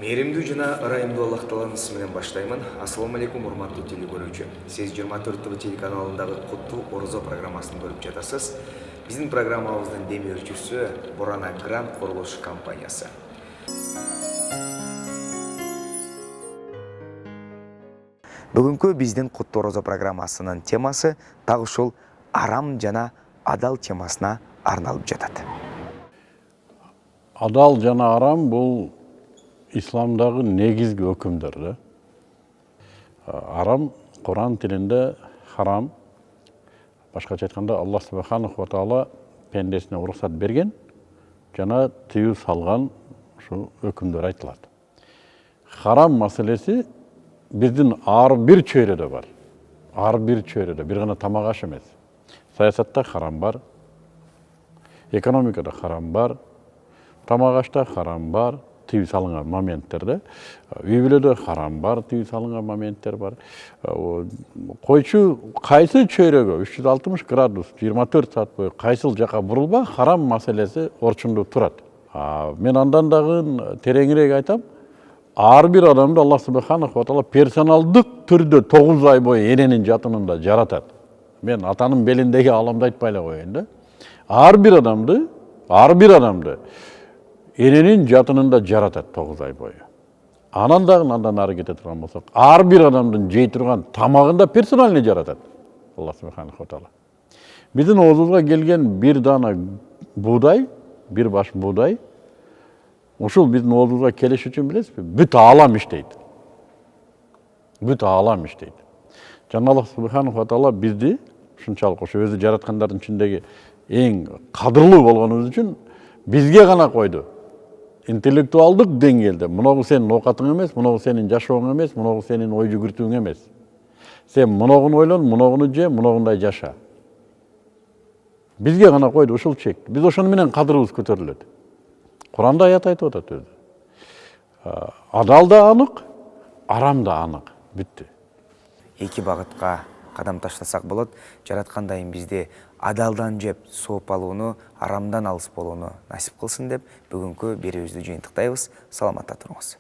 Мейірімді жана ырайымдуу Аллах Тааланын исминен баштаймын. Ассаламу алейкум, урматтуу телекөрүүчү. Сиз 24 ТВ телеканалындагы Куттуу Орозо программасын көрүп жатасыз. Биздин программабыздын демиөрчүсү Борана Грант Курулуш компаниясы. Бүгүнкү биздин Куттуу Орозо программасынын темасы дагы ушул арам жана адал темасына арналып жатат. Адал жана арам бул исламдагы негизги өкүмдөр. Арам Куран тилинде харам. Башкача айтканда Аллах субханаху ва таала пендесине уруксат берген жана тыюу салган ушул өкүмдөр айтылат. Харам маселеси биздин ар бир чөйрөдө бар. Ар бир чөйрөдө, бир гана тамак аш эмес. Саясатта харам бар, экономикада харам бар, тамак ашта харам бар, тыюу салынган моменттерде. Үй бүлөдө харам бар, тыюу салынган моменттер бар. Койчу кайсы чөйрөгө 360 градус 24 саат бою кайсыл жака бурулба, харам маселеси орчундуу турат. Мен андан дагы тереңирээк айтам. Ар бир адамды Аллах субханаху ва таала персоналдык түрдө 9 ай бою эненин жатынында жаратат. Мен атанын белиндеги аламды айтпай эле коеюн да. Ар бир адамды эненин жатынында жаратат 9 ай бою. Анан дагы андан ары кете турган болсок, ар бир адамдын жей турган тамагында персональный жаратат Аллах субханаху ва таала. Биздин оозубузга келген бир дана буудай, бир баш буудай, ушул биздин оозубузга келиш үчүн билесизби? Бүт аалам иштейт. Бүт аалам иштейт. Жана Аллах субханаху ва таала бизди ушунчалык ошо өзү жараткандардын ичиндеги эң кадырлуу болгонубуз үчүн бизге гана койду. Интеллектуалдык деңгээлде муногу сенин оокатың эмес, муногу сенин жашооң эмес, муногу сенин ой жүгүртүүң эмес. Сен муногуну ойлон, муногуну же, муногундай жаша. Бизге гана койду ушул чек. Биз ошону менен кадырыбыз көтөрүлөт. Куранда аят айтып атат өзү. Адал да анык, арам да анык. Бүттү. Эки багытка кадам таштасак болот. Жараткандайым бизди адалдан жеп сооп алууну, арамдан алыс болууну насип кылсын деп бүгүнкү берүүбүздү жыйынтыктайбыз. Саламатта туруңуз.